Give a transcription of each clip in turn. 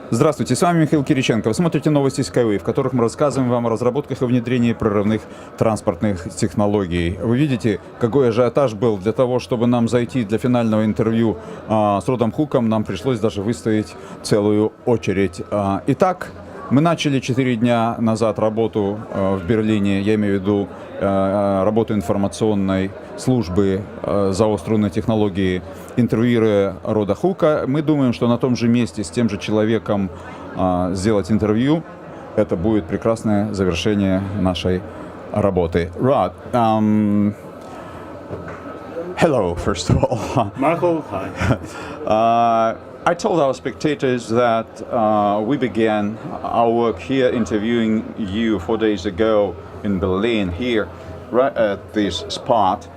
Здравствуйте, с вами Михаил Кириченко. Вы смотрите новости Skyway, в которых мы рассказываем вам о разработках и внедрении прорывных транспортных технологий. Вы видите, какой ажиотаж был для того, чтобы нам зайти для финального интервью с Родом Хуком. Нам пришлось даже выставить целую очередь. Итак, мы начали 4 дня назад работу в Берлине, я имею в виду работу информационной службы заостренной технологии, интервьюируя Рода Хука. Мы думаем, что на том же месте с тем же человеком сделать интервью — это будет прекрасное завершение нашей работы. Rod, hello, first of all. Michael, hi. I told our spectators that we began our work here interviewing you 4 days ago in Berlin, here, right at this spot,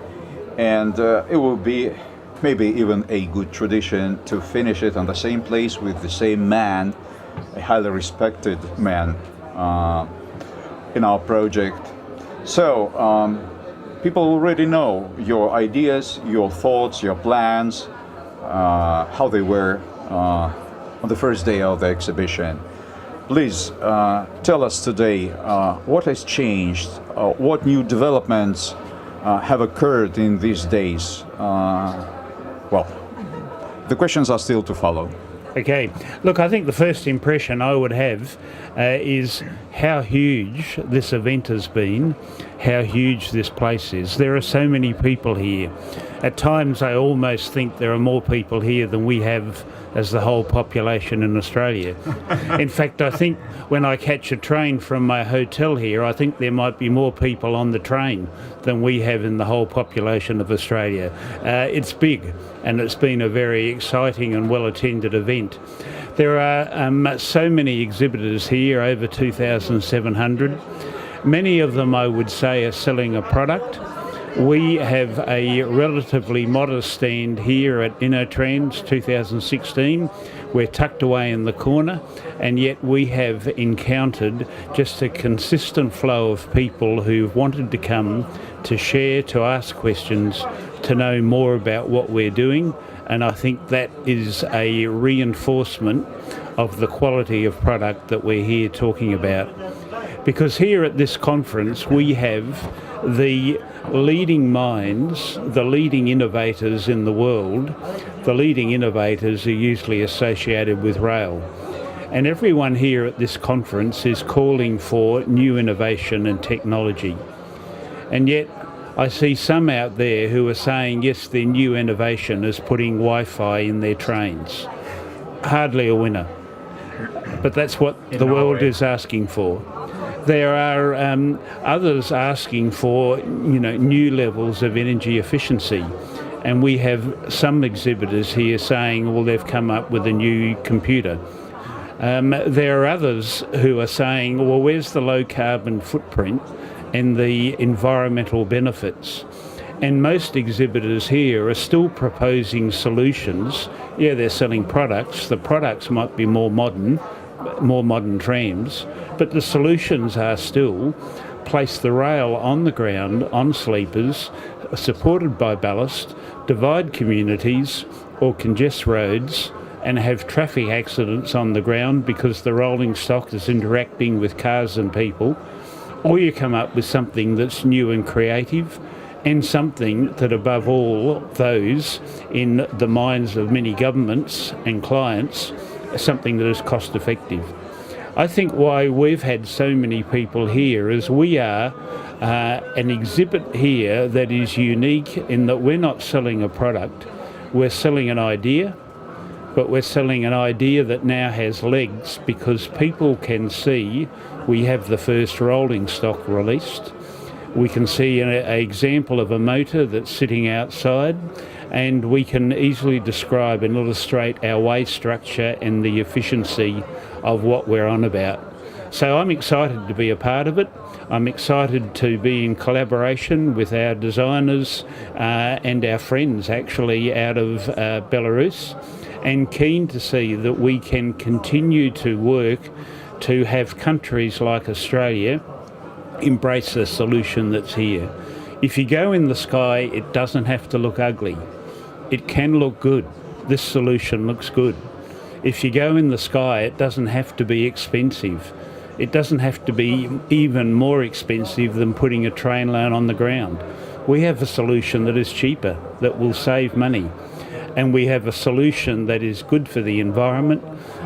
and it will be maybe even a good tradition to finish it on the same place with the same man, a highly respected man in our project. So, people already know your ideas, your thoughts, your plans, how they were on the first day of the exhibition. Please tell us today what has changed, what new developments have occurred in these days. Well, the questions are still to follow. Okay, look, I think the first impression I would have is how huge this event has been, how huge this place is. There are so many people here. At times I almost think there are more people here than we have as the whole population in Australia. In fact, I think when I catch a train from my hotel here, I think there might be more people on the train than we have in the whole population of Australia. It's big, and it's been a very exciting and well-attended event. There are so many exhibitors here, over 2,700. Many of them, I would say, are selling a product. We have a relatively modest stand here at Innotrans 2016. We're tucked away in the corner, and yet we have encountered just a consistent flow of people who've wanted to come to share, to ask questions, to know more about what we're doing. And I think that is a reinforcement of the quality of product that we're here talking about. Because here at this conference we have the leading minds, the leading innovators in the world. The leading innovators are usually associated with rail. And everyone here at this conference is calling for new innovation and technology. And yet I see some out there who are saying, yes, their new innovation is putting Wi-Fi in their trains. Hardly a winner. But that's what the world is asking for. There are others asking for, new levels of energy efficiency. And we have some exhibitors here saying, well, they've come up with a new computer. There are others who are saying, well, where's the low carbon footprint and the environmental benefits? And most exhibitors here are still proposing solutions. Yeah, they're selling products. The products might be more modern trams, but the solutions are still place the rail on the ground, on sleepers, supported by ballast, divide communities or congest roads, and have traffic accidents on the ground because the rolling stock is interacting with cars and people. Or you come up with something that's new and creative, and something that above all those in the minds of many governments and clients, something that is cost effective. I think why we've had so many people here is we are an exhibit here that is unique in that we're not selling a product, we're selling an idea, but we're selling an idea that now has legs because people can see we have the first rolling stock released. We can see an example of a motor that's sitting outside, and we can easily describe and illustrate our way structure and the efficiency of what we're on about. So I'm excited to be a part of it. I'm excited to be in collaboration with our designers and our friends actually out of Belarus, and keen to see that we can continue to work to have countries like Australia embrace the solution that's here. If you go in the sky, it doesn't have to look ugly. It can look good. This solution looks good. If you go in the sky, it doesn't have to be expensive. It doesn't have to be even more expensive than putting a train line on the ground. We have a solution that is cheaper, that will save money. And we have a solution that is good for the environment,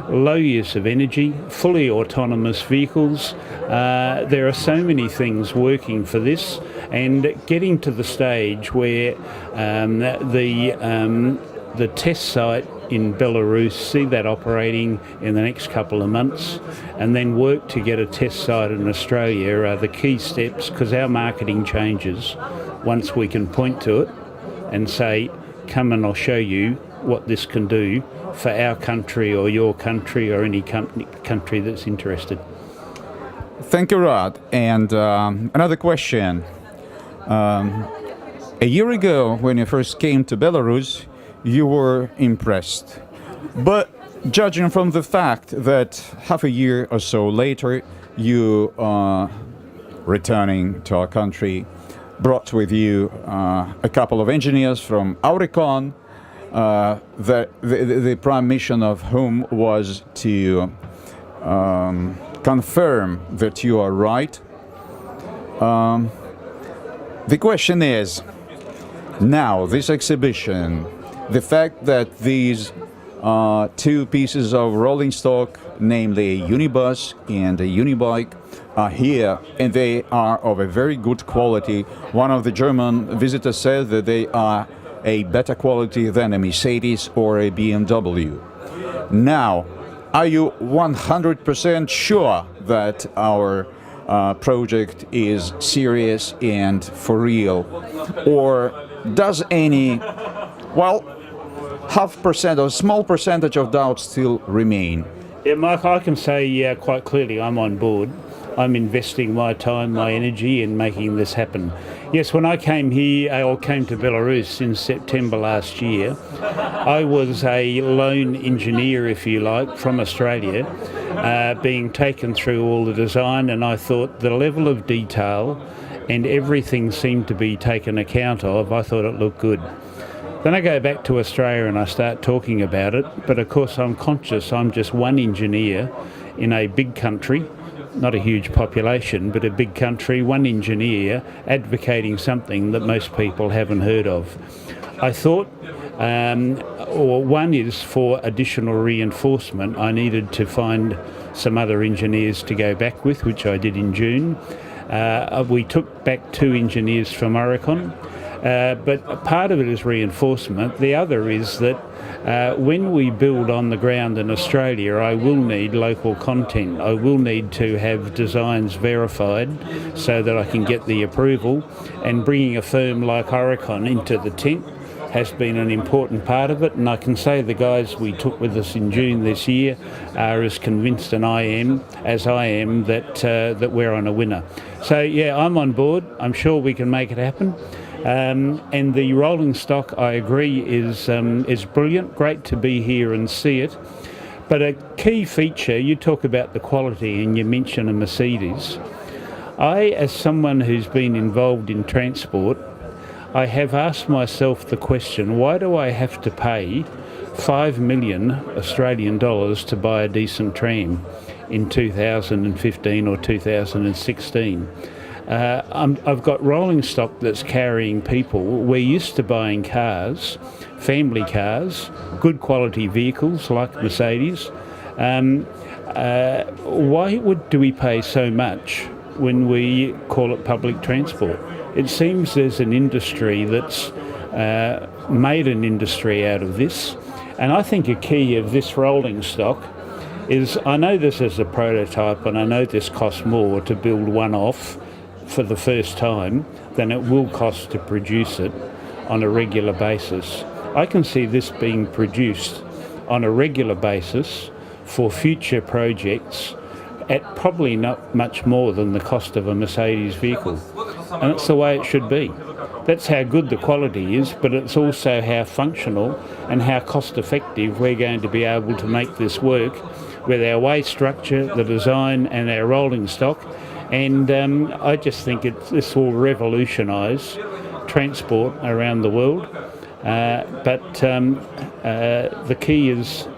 low use of energy, fully autonomous vehicles. There are so many things working for this, and getting to the stage where the test site in Belarus, see that operating in the next couple of months, and then work to get a test site in Australia are the key steps, because our marketing changes once we can point to it and say, come and I'll show you what this can do for our country or your country or any country that's interested. Thank you, Rod. And another question. A year ago, when you first came to Belarus, you were impressed. But judging from the fact that half a year or so later, you are returning to our country, brought with you a couple of engineers from Auricon, the prime mission of whom was to confirm that you are right. The question is, now this exhibition, the fact that these two pieces of rolling stock, namely a unibus and a unibike, are here, and they are of a very good quality. One of the German visitors said that they are a better quality than a Mercedes or a BMW. Now, are you 100% sure that our project is serious and for real? Or does any, well, half percent or small percentage of doubt still remain? Yeah, Mike, I can say quite clearly I'm on board. I'm investing my time, my energy in making this happen. Yes, when I came here, or came to Belarus in September last year, I was a lone engineer, if you like, from Australia, being taken through all the design, and I thought the level of detail and everything seemed to be taken account of. I thought it looked good. Then I go back to Australia and I start talking about it, but of course I'm conscious I'm just one engineer in a big country, not a huge population, but a big country, one engineer advocating something that most people haven't heard of. I thought, one is for additional reinforcement, I needed to find some other engineers to go back with, which I did in June. We took back 2 engineers from Oricon. But part of it is reinforcement. The other is that when we build on the ground in Australia, I will need local content. I will need to have designs verified so that I can get the approval. And bringing a firm like Oricon into the tent has been an important part of it. And I can say the guys we took with us in June this year are as convinced as I am that we're on a winner. So yeah, I'm on board. I'm sure we can make it happen. And the rolling stock, I agree, is brilliant. Great to be here and see it. But a key feature, you talk about the quality and you mention a Mercedes. I, as someone who's been involved in transport, I have asked myself the question, why do I have to pay 5 million Australian dollars to buy a decent tram in 2015 or 2016? I've got rolling stock that's carrying people. We're used to buying cars, family cars, good quality vehicles like Mercedes. Why do we pay so much when we call it public transport? It seems there's an industry that's made an industry out of this. And I think a key of this rolling stock is, I know this is a prototype and I know this costs more to build one off for the first time than it will cost to produce it on a regular basis. I can see this being produced on a regular basis for future projects at probably not much more than the cost of a Mercedes vehicle. And that's the way it should be. That's how good the quality is, but it's also how functional and how cost effective we're going to be able to make this work with our way structure, the design and our rolling stock. And I just think this will revolutionise transport around the world. But the key is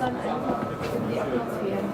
sondern einfach in die Atmosphäre.